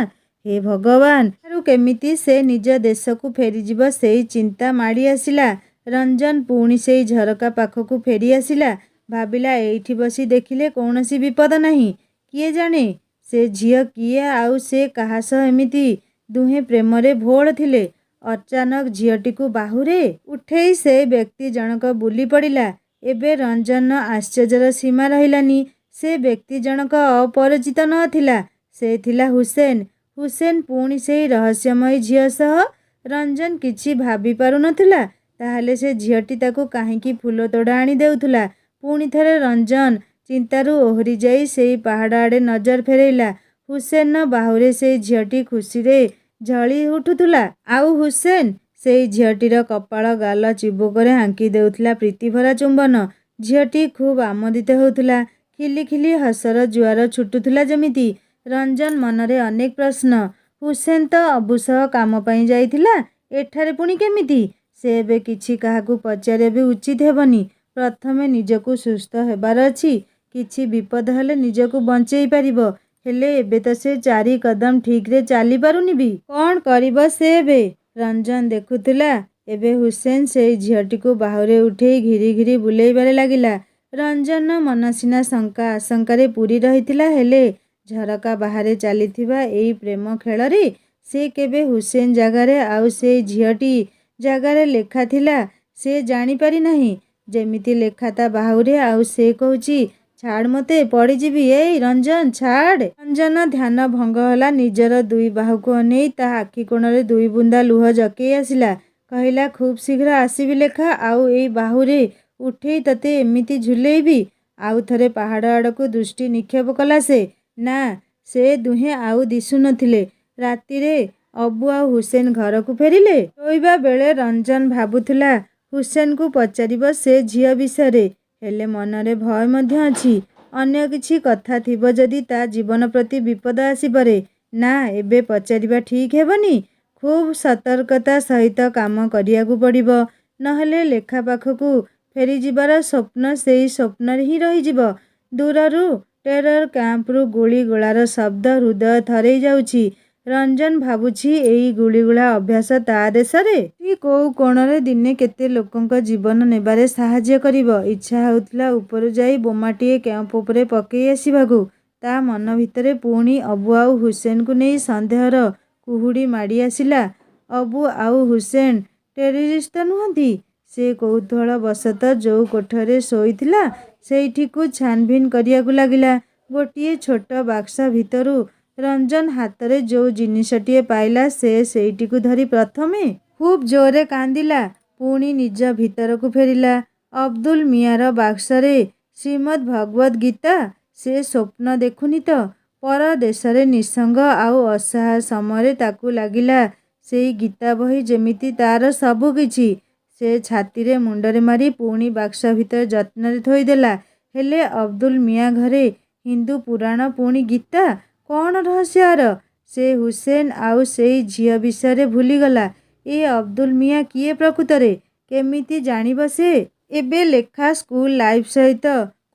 ହେ ଭଗବାନ! ଏଠାରୁ କେମିତି ସେ ନିଜ ଦେଶକୁ ଫେରିଯିବ ସେଇ ଚିନ୍ତା ମାଡ଼ି ଆସିଲା। ରଞ୍ଜନ ପୁଣି ସେଇ ଝରକା ପାଖକୁ ଫେରି ଆସିଲା। ଭାବିଲା, ଏଇଠି ବସି ଦେଖିଲେ କୌଣସି ବିପଦ ନାହିଁ। କିଏ ଜାଣେ ସେ ଝିଅ କିଏ, ଆଉ ସେ କାହା ସହ ଏମିତି ଦୁହେଁ ପ୍ରେମରେ ଭୋଳ ଥିଲେ। ଅଚାନକ ଝିଅଟିକୁ ବାହୁରେ ଉଠେଇ ସେ ବ୍ୟକ୍ତି ଜଣକ ବୁଲି ପଡ଼ିଲା। ଏବେ ରଞ୍ଜନର ଆଶ୍ଚର୍ଯ୍ୟର ସୀମା ରହିଲାନି। ସେ ବ୍ୟକ୍ତି ଜଣକ ଅପରିଚିତ ନ ଥିଲା। ସେ ଥିଲା ହୁସେନ। ହୁସେନ ପୁଣି ସେଇ ରହସ୍ୟମୟୀ ଝିଅ ସହ। ରଞ୍ଜନ କିଛି ଭାବି ପାରୁନଥିଲା। ତାହେଲେ ସେ ଝିଅଟି ତାକୁ କାହିଁକି ଫୁଲତୋଡ଼ା ଆଣି ଦେଉଥିଲା? ପୁଣି ଥରେ ରଞ୍ଜନ ଚିନ୍ତାରୁ ଓହରି ଯାଇ ସେଇ ପାହାଡ଼ ଆଡ଼େ ନଜର ଫେରେଇଲା। ହୁସେନର ବାହୁରେ ସେଇ ଝିଅଟି ଖୁସିରେ ଝଳି ଉଠୁଥିଲା। ଆଉ ହୁସେନ ସେଇ ଝିଅଟିର କପାଳ, ଗାଲ ଚିବୁକରେ ଆଙ୍କି ଦେଉଥିଲା ପ୍ରୀତିଭରା ଚୁମ୍ବନ। ଝିଅଟି ଖୁବ୍ ଆମୋଦିତ ହେଉଥିଲା। ଖିଲି ଖିଲି ହସର ଜୁଆର ଛୁଟୁଥିଲା ଯେମିତି। ରଞ୍ଜନ ମନରେ ଅନେକ ପ୍ରଶ୍ନ। ହୁସେନ ତ ଅବୁ ସହ କାମ ପାଇଁ ଯାଇଥିଲା, ଏଠାରେ ପୁଣି କେମିତି? ସେ ଏବେ କିଛି କାହାକୁ ପଚାରିବା ବି ଉଚିତ ହେବନି। ପ୍ରଥମେ ନିଜକୁ ସୁସ୍ଥ ହେବାର ଅଛି। କିଛି ବିପଦ ହେଲେ ନିଜକୁ ବଞ୍ଚେଇ ପାରିବ। ହେଲେ ଏବେ ତ ସେ 4 କଦମ ଠିକରେ ଚାଲି ପାରୁନି ବି। କ'ଣ କରିବ ସେ ଏବେ? ରଞ୍ଜନ ଦେଖୁଥିଲା ଏବେ ହୁସେନ ସେଇ ଝିଅଟିକୁ ବାହୁରେ ଉଠେଇ ଘିରି ଘିରି ବୁଲେଇବାରେ ଲାଗିଲା। ରଞ୍ଜନର ମନ ସିନା ଶଙ୍କା ଆଶଙ୍କାରେ ପୂରି ରହିଥିଲା, ହେଲେ ଝରକା ବାହାରେ ଚାଲିଥିବା ଏଇ ପ୍ରେମ ଖେଳରେ ସେ କେବେ ହୁସେନ ଜାଗାରେ ଆଉ ସେଇ ଝିଅଟି ଜାଗାରେ ଲେଖା ଥିଲା ସେ ଜାଣିପାରି ନାହିଁ। ଯେମିତି ଲେଖା ତା ବାହୁରେ, ଆଉ ସେ କହୁଛି, ଛାଡ଼ ମୋତେ, ପଡ଼ିଯିବି। ଏଇ ରଞ୍ଜନ, ଛାଡ଼। ରଞ୍ଜନ ଧ୍ୟାନ ଭଙ୍ଗ ହେଲା। ନିଜର 2 ବାହୁକୁ ଅନେଇ ତା ଆଖି କୋଣରେ 2 ବୁନ୍ଦା ଲୁହ ଜକେଇ ଆସିଲା। କହିଲା, ଖୁବ୍ ଶୀଘ୍ର ଆସିବି ଲେଖା, ଆଉ ଏଇ ବାହୁରେ ଉଠେଇ ତତେ ଏମିତି ଝୁଲେଇବି। ଆଉ ଥରେ ପାହାଡ଼ ଆଡ଼କୁ ଦୃଷ୍ଟି ନିକ୍ଷେପ କଲା ସେ। ନା, ସେ ଦୁହେଁ ଆଉ ଦିଶୁ ନଥିଲେ। ରାତିରେ ଅବୁ ଆଉ ହୁସେନ ଘରକୁ ଫେରିଲେ। ଶୋଇବା ବେଳେ ରଞ୍ଜନ ଭାବୁଥିଲା ହୁସେନକୁ ପଚାରିବ ସେ ଝିଅ ବିଷୟରେ। ହେଲେ ମନରେ ଭୟ ମଧ୍ୟ ଅଛି। ଅନ୍ୟ କିଛି କଥା ଥିବ ଯଦି ତା ଜୀବନ ପ୍ରତି ବିପଦ ଆସିପାରେ। ନା, ଏବେ ପଚାରିବା ଠିକ୍ ହେବନି। ଖୁବ୍ ସତର୍କତା ସହିତ କାମ କରିବାକୁ ପଡ଼ିବ। ନହେଲେ ଲେଖା ପାଖକୁ ଫେରିଯିବାର ସ୍ୱପ୍ନ ସେଇ ସ୍ୱପ୍ନରେ ହିଁ ରହିଯିବ। ଦୂରରୁ ଟେରର କ୍ୟାମ୍ପରୁ ଗୁଳି ଗୋଳାର ଶବ୍ଦ ହୃଦୟ ଥରେଇ ଯାଉଛି। ରଞ୍ଜନ ଭାବୁଛି ଏଇ ଗୁଳିଗୋଳା ଅଭ୍ୟାସ ତା ଦେଶରେ କୋଉ କୋଣରେ ଦିନେ କେତେ ଲୋକଙ୍କ ଜୀବନ ନେବାରେ ସାହାଯ୍ୟ କରିବ। ଇଚ୍ଛା ହେଉଥିଲା ଉପରୁ ଯାଇ ବୋମାଟିଏ କ୍ୟାମ୍ପ ଉପରେ ପକେଇ ଆସିବାକୁ। ତା ମନ ଭିତରେ ପୁଣି ଅବୁ ଆଉ ହୁସେନକୁ ନେଇ ସନ୍ଦେହର କୁହୁଡ଼ି ମାଡ଼ି ଆସିଲା। ଅବୁ ଆଉ ହୁସେନ ଟେରରିଷ୍ଟ ତ ନୁହନ୍ତି। ସେ କୌତୂହଳ ବଶତଃ ଯୋଉ କୋଠରେ ଶୋଇଥିଲା ସେଇଠିକୁ ଛାନଭିନ୍ କରିବାକୁ ଲାଗିଲା। ଗୋଟିଏ ଛୋଟ ବାକ୍ସ ଭିତରୁ ରଞ୍ଜନ ହାତରେ ଯୋଉ ଜିନିଷଟିଏ ପାଇଲା ସେ ସେଇଟିକୁ ଧରି ପ୍ରଥମେ ଖୁବ୍ ଜୋରରେ କାନ୍ଦିଲା। ପୁଣି ନିଜ ଭିତରକୁ ଫେରିଲା। ଅବଦୁଲ ମିଆଁର ବାକ୍ସରେ ଶ୍ରୀମଦ୍ ଭଗବଦ୍ ଗୀତା। ସେ ସ୍ୱପ୍ନ ଦେଖୁନି ତ? ପର ଦେଶରେ ନିଃସଙ୍ଗ ଆଉ ଅସହାୟ ସମୟରେ ତାକୁ ଲାଗିଲା ସେଇ ଗୀତା ବହି ଯେମିତି ତାର ସବୁ କିଛି। ସେ ଛାତିରେ ମୁଣ୍ଡରେ ମାରି ପୁଣି ବାକ୍ସ ଭିତରେ ଯତ୍ନରେ ଥୋଇଦେଲା। ହେଲେ ଅବଦୁଲ ମିଆଁ ଘରେ ହିନ୍ଦୁ ପୁରାଣ ପୁଣି ଗୀତା? କ'ଣ ରହସ୍ୟ ଆର? ସେ ହୁସେନ ଆଉ ସେଇ ଝିଅ ବିଷୟରେ ଭୁଲିଗଲା। ଏ ଅବଦୁଲ ମିଆଁ କିଏ ପ୍ରକୃତରେ? କେମିତି ଜାଣିବ ସେ? ଏବେ ଲେଖା ସ୍କୁଲ ଲାଇଫ୍ ସହିତ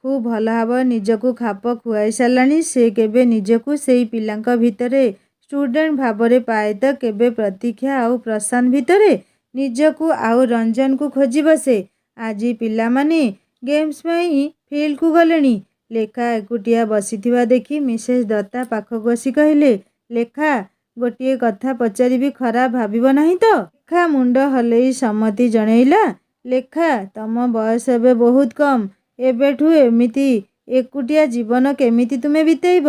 ଖୁବ୍ ଭଲ ଭାବରେ ନିଜକୁ ଖାପ ଖୁଆଇ ସାରିଲାଣି। ସେ କେବେ ନିଜକୁ ସେଇ ପିଲାଙ୍କ ଭିତରେ ଷ୍ଟୁଡେଣ୍ଟ ଭାବରେ ପାଏ ତ କେବେ ପ୍ରତୀକ୍ଷା ଆଉ ପ୍ରଶାନ୍ତ ଭିତରେ ନିଜକୁ ଆଉ ରଞ୍ଜନକୁ ଖୋଜିବ ସେ। ଆଜି ପିଲାମାନେ ଗେମ୍ସ ପାଇଁ ଫିଲ୍ଡକୁ ଗଲେଣି। ଲେଖା ଏକୁଟିଆ ବସିଥିବା ଦେଖି ମିସେସ୍ ଦତ୍ତା ପାଖକୁ ଆସି କହିଲେ, ଲେଖା, ଗୋଟିଏ କଥା ପଚାରିବି, ଖରାପ ଭାବିବ ନାହିଁ ତ? ଲେଖା ମୁଣ୍ଡ ହଲେଇ ସମ୍ମତି ଜଣେଇଲା। ଲେଖା, ତମ ବୟସ ଏବେ ବହୁତ କମ୍। ଏବେଠୁ ଏମିତି ଏକୁଟିଆ ଜୀବନ କେମିତି ତୁମେ ବିତେଇବ?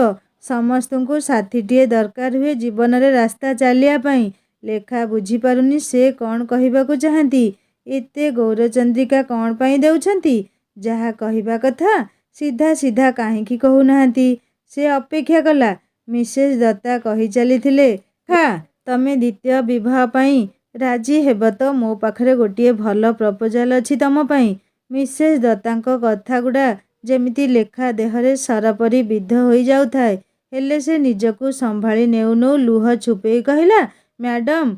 ସମସ୍ତଙ୍କୁ ସାଥୀଟିଏ ଦରକାର ହୁଏ ଜୀବନରେ ରାସ୍ତା ଚାଲିବା ପାଇଁ। ଲେଖା ବୁଝିପାରୁନି ସେ କ'ଣ କହିବାକୁ ଚାହାନ୍ତି। ଏତେ ଗୌରଚନ୍ଦ୍ରିକା କ'ଣ ପାଇଁ ଦେଉଛନ୍ତି? ଯାହା କହିବା କଥା ସିଧା ସିଧା କାହିଁକି କହୁନାହାନ୍ତି? ସେ ଅପେକ୍ଷା କଲା। ମିସେସ୍ ଦତ୍ତା କହି ଚାଲିଥିଲେ, ଲେଖା, ତମେ ଦ୍ୱିତୀୟ ବିବାହ ପାଇଁ ରାଜି ହେବ ତ? ମୋ ପାଖରେ ଗୋଟିଏ ଭଲ ପ୍ରପୋଜାଲ ଅଛି ତମ ପାଇଁ। ମିସେସ୍ ଦତ୍ତାଙ୍କ କଥାଗୁଡ଼ା ଯେମିତି ଲେଖା ଦେହରେ ସର ପରି ବିଦ୍ଧ ହୋଇ ଯାଉଥାଏ। ହେଲେ ସେ ନିଜକୁ ସମ୍ଭାଳି ନେଉ ନେଉ ଲୁହ ଛୁପେଇ କହିଲା, ମ୍ୟାଡମ୍,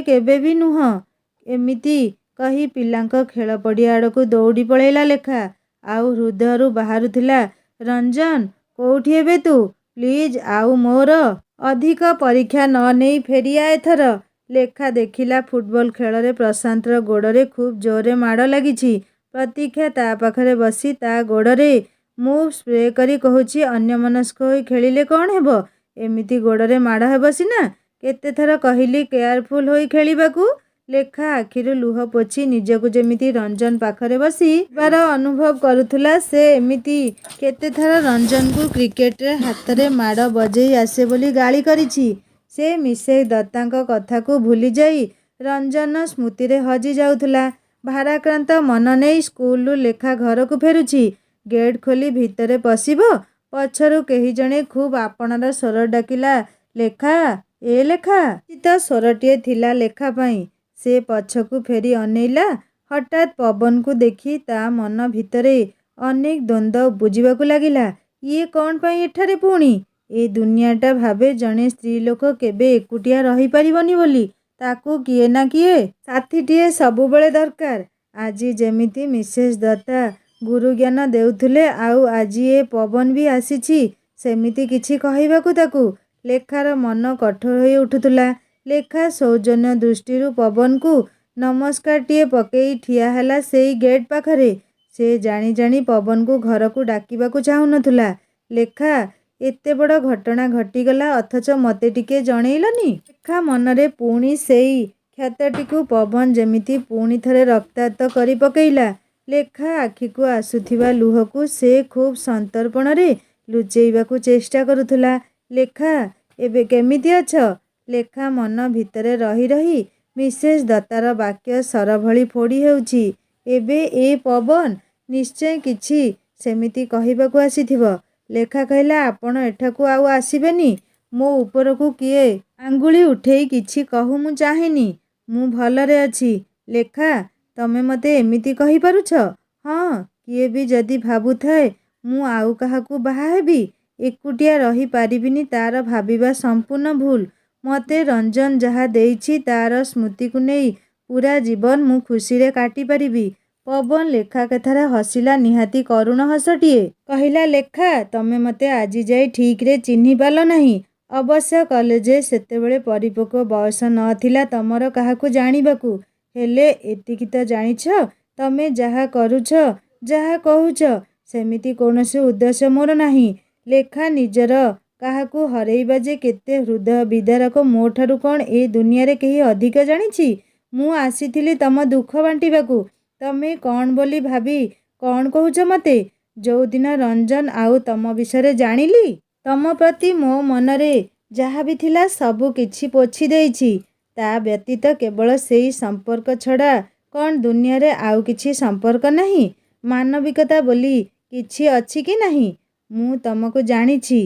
କେବେ ବି ନୁହଁ। ଏମିତି କହି ପିଲାଙ୍କ ଖେଳ ପଡ଼ିଆ ଆଡ଼କୁ ଦୌଡ଼ି ପଳେଇଲା ଲେଖା। ଆଉ ହୃଦୟରୁ ବାହାରୁଥିଲା, ରଞ୍ଜନ, କୋଉଠି ଏବେ ତୁ? ପ୍ଲିଜ୍ ଆଉ ମୋର ଅଧିକ ପରୀକ୍ଷା ନ ନେଇ ଫେରିଆ ଏଥର। ଲେଖା ଦେଖିଲା ଫୁଟବଲ ଖେଳରେ ପ୍ରଶାନ୍ତର ଗୋଡ଼ରେ ଖୁବ୍ ଜୋରରେ ମାଡ଼ ଲାଗିଛି। ପ୍ରତୀକ୍ଷା ତା ପାଖରେ ବସି ତା ଗୋଡ଼ରେ ମୁଭ୍ ସ୍ପ୍ରେ କରି କହୁଛି, ଅନ୍ୟମନସ୍କ ହୋଇ ଖେଳିଲେ କ'ଣ ହେବ? ଏମିତି ଗୋଡ଼ରେ ମାଡ଼ ହେବ ସିନା। କେତେଥର କହିଲି କେୟାରଫୁଲ୍ ହୋଇ ଖେଳିବାକୁ। ଲେଖା ଆଖିରୁ ଲୁହ ପୋଛି ନିଜକୁ ଯେମିତି ରଞ୍ଜନ ପାଖରେ ବସି ବାର ଅନୁଭବ କରୁଥିଲା। ସେ ଏମିତି କେତେଥର ରଞ୍ଜନକୁ କ୍ରିକେଟରେ ହାତରେ ମାଡ଼ ବଜେଇ ଆସେ ବୋଲି ଗାଳି କରିଛି। ସେ ମିସେସ୍ ଦତ୍ତାଙ୍କ କଥାକୁ ଭୁଲିଯାଇ ରଞ୍ଜନ ସ୍ମୃତିରେ ହଜି ଯାଉଥିଲା। ଭାରାକ୍ରାନ୍ତ ମନ ନେଇ ସ୍କୁଲରୁ ଲେଖା ଘରକୁ ଫେରୁଛି। ଗେଟ୍ ଖୋଲି ଭିତରେ ପଶିବ ପଛରୁ କେହି ଜଣେ ଖୁବ୍ ଆପଣାର ସ୍ୱର ଡାକିଲା, ଲେଖା, ଏ ଲେଖା। ପରିଚିତ ସ୍ୱରଟିଏ ଥିଲା ଲେଖା ପାଇଁ। ସେ ପଛକୁ ଫେରି ଅନେଇଲା। ହଠାତ୍ ପବନକୁ ଦେଖି ତା ମନ ଭିତରେ ଅନେକ ଦ୍ୱନ୍ଦ୍ୱ ଉପୁଜିବାକୁ ଲାଗିଲା। ଇଏ କ'ଣ ପାଇଁ ଏଠାରେ ପୁଣି? ଏ ଦୁନିଆଟା ଭାବେ ଜଣେ ସ୍ତ୍ରୀଲୋକ କେବେ ଏକୁଟିଆ ରହିପାରିବନି ବୋଲି। ତାକୁ କିଏ ନା କିଏ ସାଥୀଟିଏ ସବୁବେଳେ ଦରକାର। ଆଜି ଯେମିତି ମିସେସ୍ ଦତ୍ତା ଗୁରୁଜ୍ଞାନ ଦେଉଥିଲେ ଆଉ ଆଜି ଏ ପବନ ବି ଆସିଛି ସେମିତି କିଛି କହିବାକୁ ତାକୁ। ଲେଖାର ମନ କଠୋର ହୋଇ ଉଠୁଥିଲା। ଲେଖା ସୌଜନ୍ୟ ଦୃଷ୍ଟିରୁ ପବନକୁ ନମସ୍କାରଟିଏ ପକେଇ ଠିଆ ହେଲା ସେଇ ଗେଟ୍ ପାଖରେ। ସେ ଜାଣି ଜାଣି ପବନକୁ ଘରକୁ ଡାକିବାକୁ ଚାହୁଁନଥିଲା। ଲେଖା, ଏତେ ବଡ଼ ଘଟଣା ଘଟିଗଲା ଅଥଚ ମୋତେ ଟିକେ ଜଣେଇଲନି? ଲେଖା ମନରେ ପୁଣି ସେଇ କ୍ଷତଟିକୁ ପବନ ଯେମିତି ପୁଣି ଥରେ ରକ୍ତାକ୍ତ କରି ପକେଇଲା। ଲେଖା ଆଖିକୁ ଆସୁଥିବା ଲୁହକୁ ସେ ଖୁବ୍ ସନ୍ତର୍ପଣରେ ଲୁଚେଇବାକୁ ଚେଷ୍ଟା କରୁଥିଲା। ଲେଖା, ଏବେ କେମିତି ଅଛ? ଲେଖା ମନ ଭିତରେ ରହି ରହି ମିସେସ୍ ଦତ୍ତାର ବାକ୍ୟ ସର ଭଳି ଫୋଡ଼ି ହେଉଛି। ଏବେ ଏ ପବନ ନିଶ୍ଚୟ କିଛି ସେମିତି କହିବାକୁ ଆସିଥିବ। ଲେଖା କହିଲା, ଆପଣ ଏଠାକୁ ଆଉ ଆସିବେନି। ମୋ ଉପରକୁ କିଏ ଆଙ୍ଗୁଳି ଉଠେଇ କିଛି କହୁ ମୁଁ ଚାହେଁନି। ମୁଁ ଭଲରେ ଅଛି। ଲେଖା, ତମେ ମୋତେ ଏମିତି କହିପାରୁଛ? ହଁ, କିଏ ବି ଯଦି ଭାବୁଥାଏ ମୁଁ ଆଉ କାହାକୁ ବାହା ହେବି, ଏକୁଟିଆ ରହି ପାରିବିନି, ତାର ଭାବିବା ସମ୍ପୂର୍ଣ୍ଣ ଭୁଲ। ମୋତେ ରଞ୍ଜନ ଯାହା ଦେଇଛି ତାର ସ୍ମୃତିକୁ ନେଇ ପୂରା ଜୀବନ ମୁଁ ଖୁସିରେ କାଟିପାରିବି। ପବନ ଲେଖା କଥାରେ ହସିଲା ନିହାତି କରୁଣ ହସଟିଏ। କହିଲା, ଲେଖା, ତମେ ମୋତେ ଆଜି ଯାଏ ଠିକ୍ରେ ଚିହ୍ନି ପାରିଲ ନାହିଁ। ଅବଶ୍ୟ କଲେଜ ସେତେବେଳେ ପରିପକ୍ୱ ବୟସ ନଥିଲା ତମର କାହାକୁ ଜାଣିବାକୁ। ହେଲେ ଏତିକି ତ ଜାଣିଛ ତମେ ଯାହା କରୁଛ, ଯାହା କହୁଛ, ସେମିତି କୌଣସି ଉଦ୍ଦେଶ୍ୟ ମୋର ନାହିଁ। ଲେଖା ନିଜର କାହାକୁ ହରେଇବା ଯେ କେତେ ହୃଦୟ ବିଦାରକ ମୋଠାରୁ କ'ଣ ଏ ଦୁନିଆରେ କେହି ଅଧିକ ଜାଣିଛି? ମୁଁ ଆସିଥିଲି ତମ ଦୁଃଖ ବାଣ୍ଟିବାକୁ। ତମେ କ'ଣ ବୋଲି ଭାବି କ'ଣ କହୁଛ ମୋତେ? ଯୋଉଦିନ ରଞ୍ଜନ ଆଉ ତମ ବିଷୟରେ ଜାଣିଲି, ତମ ପ୍ରତି ମୋ ମନରେ ଯାହା ବି ଥିଲା ସବୁ କିଛି ପୋଛି ଦେଇଛି। ତା ବ୍ୟତୀତ କେବଳ ସେଇ ସମ୍ପର୍କ ଛଡ଼ା କ'ଣ ଦୁନିଆରେ ଆଉ କିଛି ସମ୍ପର୍କ ନାହିଁ? ମାନବିକତା ବୋଲି କିଛି ଅଛି କି ନାହିଁ? ମୁଁ ତମକୁ ଜାଣିଛି।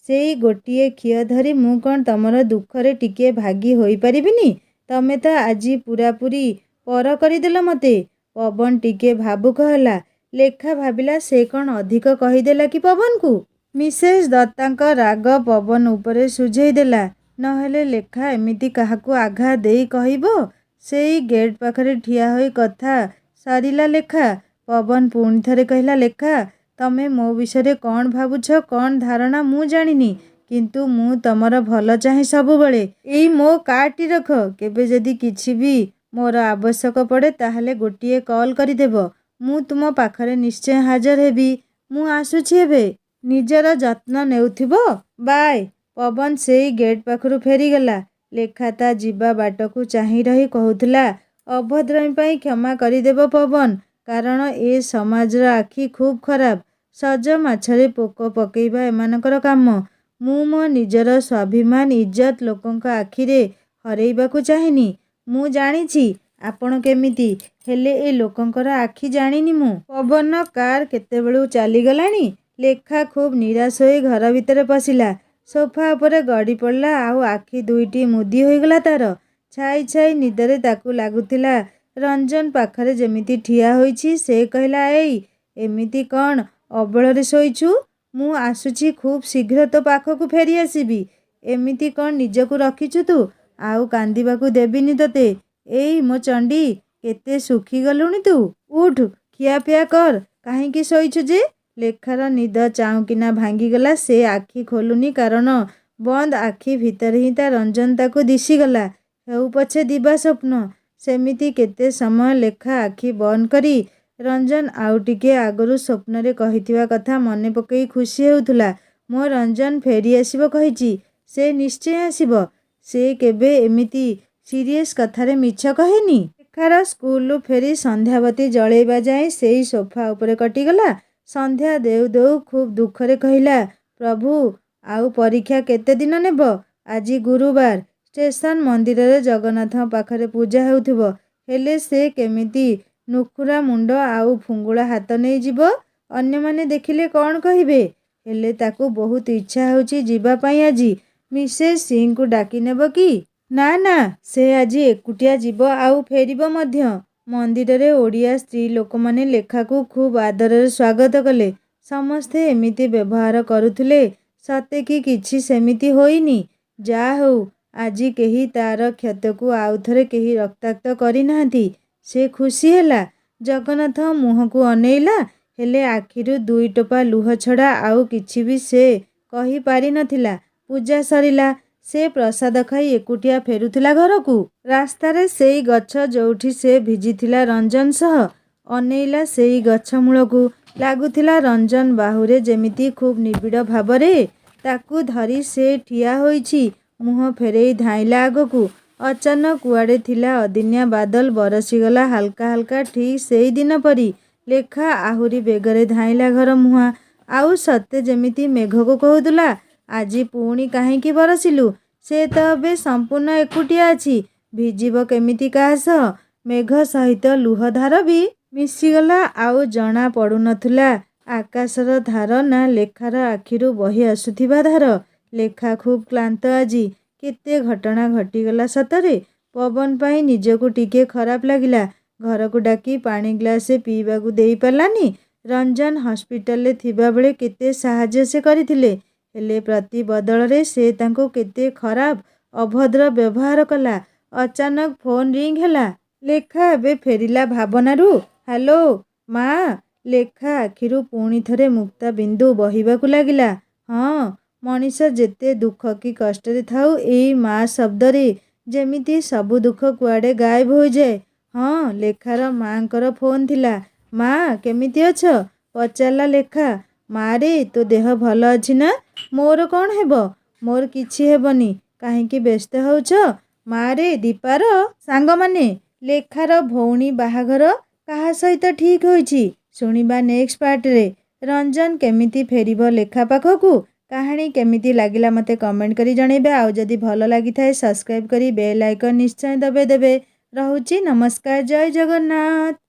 ସେଇ ଗୋଟିଏ ଖିଅ ଧରି ମୁଁ କ'ଣ ତମର ଦୁଃଖରେ ଟିକିଏ ଭାଗୀ ହୋଇପାରିବିନି? ତମେ ତ ଆଜି ପୂରାପୂରି ପର କରିଦେଲ ମୋତେ। ପବନ ଟିକିଏ ଭାବୁକ ହେଲା। ଲେଖା ଭାବିଲା ସେ କ'ଣ ଅଧିକ କହିଦେଲା କି ପବନକୁ? ମିସେସ୍ ଦତ୍ତାଙ୍କ ରାଗ ପବନ ଉପରେ ସୁଝେଇ ଦେଲା। ନହେଲେ ଲେଖା ଏମିତି କାହାକୁ ଆଘାତ ଦେଇ କହିବ? ସେଇ ଗେଟ୍ ପାଖରେ ଠିଆ ହୋଇ କଥା ସାରିଲା ଲେଖା। ପବନ ପୁଣି ଥରେ କହିଲା, ଲେଖା, ତମେ ମୋ ବିଷୟରେ କ'ଣ ଭାବୁଛ, କ'ଣ ଧାରଣା ମୁଁ ଜାଣିନି। କିନ୍ତୁ ମୁଁ ତମର ଭଲ ଚାହେଁ ସବୁବେଳେ। ଏଇ ମୋ କାର୍ଡ଼ଟି ରଖ। କେବେ ଯଦି କିଛି ବି ମୋର ଆବଶ୍ୟକ ପଡ଼େ ତାହେଲେ ଗୋଟିଏ କଲ୍ କରିଦେବ। ମୁଁ ତୁମ ପାଖରେ ନିଶ୍ଚୟ ହାଜର ହେବି। ମୁଁ ଆସୁଛି ଏବେ। ନିଜର ଯତ୍ନ ନେଉଥିବ। ବାଏ। ପବନ ସେଇ ଗେଟ୍ ପାଖରୁ ଫେରିଗଲା। ଲେଖା ତା ଯିବା ବାଟକୁ ଚାହିଁ ରହି କହୁଥିଲା, ଅଭଦ୍ରାମୀ ପାଇଁ କ୍ଷମା କରିଦେବ ପବନ। କାରଣ ଏ ସମାଜର ଆଖି ଖୁବ୍ ଖରାପ। ସଜ ମାଛରେ ପୋକ ପକେଇବା ଏମାନଙ୍କର କାମ। ମୁଁ ମୋ ନିଜର ସ୍ୱାଭିମାନ ଇଜ୍ଜତ ଲୋକଙ୍କ ଆଖିରେ ହରେଇବାକୁ ଚାହେଁନି। ମୁଁ ଜାଣିଛି ଆପଣ କେମିତି, ହେଲେ ଏ ଲୋକଙ୍କର ଆଖି ଜାଣିନି ମୁଁ। ପବନ କାର୍ କେତେବେଳୁ ଚାଲିଗଲାଣି। ଲେଖା ଖୁବ୍ ନିରାଶ ହୋଇ ଘର ଭିତରେ ପଶିଲା। ସୋଫା ଉପରେ ଗଡ଼ି ପଡ଼ିଲା ଆଉ ଆଖି ଦୁଇଟି ମୁଦି ହୋଇଗଲା ତାର। ଛାଇ ଛାଇ ନିଦରେ ତାକୁ ଲାଗୁଥିଲା ରଞ୍ଜନ ପାଖରେ ଯେମିତି ଠିଆ ହୋଇଛି। ସେ କହିଲା, ଏଇ ଏମିତି କ'ଣ ଅବେଳରେ ଶୋଇଛୁ? ମୁଁ ଆସୁଛି ଖୁବ୍ ଶୀଘ୍ର ତୋ ପାଖକୁ ଫେରି ଆସିବି। ଏମିତି କ'ଣ ନିଜକୁ ରଖିଛୁ ତୁ? ଆଉ କାନ୍ଦିବାକୁ ଦେବିନି ତୋତେ। ଏଇ ମୋ ଚଣ୍ଡୀ, କେତେ ଶୁଖିଗଲୁଣି ତୁ। ଉଠ, ଖିଆପିଆ କର। କାହିଁକି ଶୋଇଛୁ ଯେ? ଲେଖାର ନିଦ ଚାଉଁକିନା ଭାଙ୍ଗିଗଲା। ସେ ଆଖି ଖୋଲୁନି କାରଣ ବନ୍ଦ ଆଖି ଭିତରେ ହିଁ ତା ରଞ୍ଜନ ତାକୁ ଦିଶିଗଲା। ହେଉ ପଛେ ଦିବା ସ୍ୱପ୍ନ। ସେମିତି କେତେ ସମୟ ଲେଖା ଆଖି ବନ୍ଦ କରି ରଞ୍ଜନ ଆଉ ଟିକିଏ ଆଗରୁ ସ୍ୱପ୍ନରେ କହିଥିବା କଥା ମନେ ପକାଇ ଖୁସି ହେଉଥିଲା। ମୋ ରଞ୍ଜନ ଫେରି ଆସିବ କହିଛି। ସେ ନିଶ୍ଚୟ ଆସିବ। ସେ କେବେ ଏମିତି ସିରିୟସ୍ କଥାରେ ମିଛ କହେନି। ଲେଖାର ସ୍କୁଲରୁ ଫେରି ସନ୍ଧ୍ୟାବତୀ ଜଳେଇବା ଯାଏଁ ସେଇ ସୋଫା ଉପରେ କଟିଗଲା। ସନ୍ଧ୍ୟା ଦେଉ ଦେଉ ଖୁବ୍ ଦୁଃଖରେ କହିଲା, ପ୍ରଭୁ, ଆଉ ପରୀକ୍ଷା କେତେ ଦିନ ନେବ? ଆଜି ଗୁରୁବାର। ଷ୍ଟେସନ ମନ୍ଦିରରେ ଜଗନ୍ନାଥଙ୍କ ପାଖରେ ପୂଜା ହେଉଥିବ। ହେଲେ ସେ କେମିତି ନୁଖୁରା ମୁଣ୍ଡ ଆଉ ଫୁଙ୍ଗୁଳା ହାତ ନେଇ ଯିବ? ଅନ୍ୟମାନେ ଦେଖିଲେ କ'ଣ କହିବେ? ହେଲେ ତାକୁ ବହୁତ ଇଚ୍ଛା ହେଉଛି ଯିବା ପାଇଁ ଆଜି। ମିସେସ୍ ସିଂଙ୍କୁ ଡାକି ନେବ କି? ନା ନା, ସେ ଆଜି ଏକୁଟିଆ ଯିବ ଆଉ ଫେରିବ ମଧ୍ୟ। ମନ୍ଦିରରେ ଓଡ଼ିଆ ସ୍ତ୍ରୀ ଲୋକମାନେ ଲେଖାକୁ ଖୁବ୍ ଆଦରରେ ସ୍ୱାଗତ କଲେ। ସମସ୍ତେ ଏମିତି ବ୍ୟବହାର କରୁଥିଲେ ସତେ କି କିଛି ସେମିତି ହୋଇନି। ଯାହା ହେଉ ଆଜି କେହି ତାର କ୍ଷତକୁ ଆଉଥରେ କେହି ରକ୍ତାକ୍ତ କରିନାହାନ୍ତି। ସେ ଖୁସି ହେଲା। ଜଗନ୍ନାଥ ମୁହଁକୁ ଅନେଇଲା। ହେଲେ ଆଖିରୁ ଦୁଇ ଟୋପା ଲୁହ ଛଡ଼ା ଆଉ କିଛି ବି ସେ କହିପାରି ନଥିଲା। ପୂଜା ସରିଲା। ସେ ପ୍ରସାଦ ଖାଇ ଏକୁଟିଆ ଫେରୁଥିଲା ଘରକୁ। ରାସ୍ତାରେ ସେଇ ଗଛ ଯୋଉଠି ସେ ଭିଜିଥିଲା ରଞ୍ଜନ ସହ। ଅନେଇଲା ସେଇ ଗଛ ମୂଳକୁ। ଲାଗୁଥିଲା ରଞ୍ଜନ ବାହୁରେ ଯେମିତି ଖୁବ୍ ନିବିଡ଼ ଭାବରେ ତାକୁ ଧରି ସେ ଠିଆ ହୋଇଛି। ମୁହଁ ଫେରେଇ ଧାଇଁଲା ଆଗକୁ। ଅଚାନକ କୁଆଡ଼େ ଥିଲା ଅଦିନିଆ ବାଦଲ ବରସିଗଲା ହାଲକା ହାଲକା ଠିକ୍ ସେଇ ଦିନ ପରି। ଲେଖା ଆହୁରି ବେଗରେ ଧାଇଁଲା ଘର ମୁହାଁ। ଆଉ ସତେ ଯେମିତି ମେଘକୁ କହୁଥିଲା, ଆଜି ପୁଣି କାହିଁକି ବରସିଲୁ? ସେ ତ ଏବେ ସମ୍ପୂର୍ଣ୍ଣ ଏକୁଟିଆ ଅଛି। ଭିଜିବ କେମିତି କାହା ସହ? ମେଘ ସହିତ ଲୁହ ଧାର ବି ମିଶିଗଲା। ଆଉ ଜଣା ପଡ଼ୁନଥିଲା ଆକାଶର ଧାର ନା ଲେଖାର ଆଖିରୁ ବହି ଆସୁଥିବା ଧାର। ଲେଖା ଖୁବ୍ କ୍ଳାନ୍ତ ଆଜି। କେତେ ଘଟଣା ଘଟିଗଲା ସତରେ। ପବନ ପାଇଁ ନିଜକୁ ଟିକିଏ ଖରାପ ଲାଗିଲା। ଘରକୁ ଡାକି ପାଣି ଗ୍ଲାସେ ପିଇବାକୁ ଦେଇପାରିଲାନି। ରଞ୍ଜନ ହସ୍ପିଟାଲରେ ଥିବାବେଳେ କେତେ ସାହାଯ୍ୟ ସେ କରିଥିଲେ। ହେଲେ ପ୍ରତି ବଦଳରେ ସେ ତାଙ୍କୁ କେତେ ଖରାପ ଅଭଦ୍ର ବ୍ୟବହାର କଲା। ଅଚାନକ ଫୋନ୍ ରିଙ୍ଗ୍ ହେଲା। ଲେଖା ଏବେ ଫେରିଲା ଭାବନାରୁ। ହ୍ୟାଲୋ ମା'। ଲେଖା ଆଖିରୁ ପୁଣି ଥରେ ମୁକ୍ତା ବିନ୍ଦୁ ବହିବାକୁ ଲାଗିଲା। ହଁ, ମଣିଷ ଯେତେ ଦୁଃଖ କି କଷ୍ଟରେ ଥାଉ ଏଇ ମା ଶବ୍ଦରେ ଯେମିତି ସବୁ ଦୁଃଖ କୁଆଡ଼େ ଗାୟବ ହୋଇଯାଏ। ହଁ, ଲେଖାର ମାଙ୍କର ଫୋନ୍ ଥିଲା। ମା କେମିତି ଅଛ? ପଚାରିଲା ଲେଖା। ମାରେ ତୋ ଦେହ ଭଲ ଅଛି ନା? ମୋର କ'ଣ ହେବ? ମୋର କିଛି ହେବନି। କାହିଁକି ବ୍ୟସ୍ତ ହେଉଛ? ମାରେ ଦୀପାର ସାଙ୍ଗମାନେ ଲେଖାର ଭଉଣୀ ବାହାଘର କାହା ସହିତ ଠିକ୍ ହୋଇଛି ଶୁଣିବା ନେକ୍ସଟ ପାର୍ଟରେ। ରଞ୍ଜନ କେମିତି ଫେରିବ ଲେଖା ପାଖକୁ? କାହାଣୀ କେମିତି ଲାଗିଲା ମୋତେ କମେଣ୍ଟ କରି ଜଣାଇବେ। ଆଉ ଯଦି ଭଲ ଲାଗିଥାଏ ସବସ୍କ୍ରାଇବ୍ କରି ବେଲ୍ ଆଇକନ୍ ନିଶ୍ଚୟ ଦବାଇ ଦେବେ। ରହୁଛି। ନମସ୍କାର। ଜୟ ଜଗନ୍ନାଥ।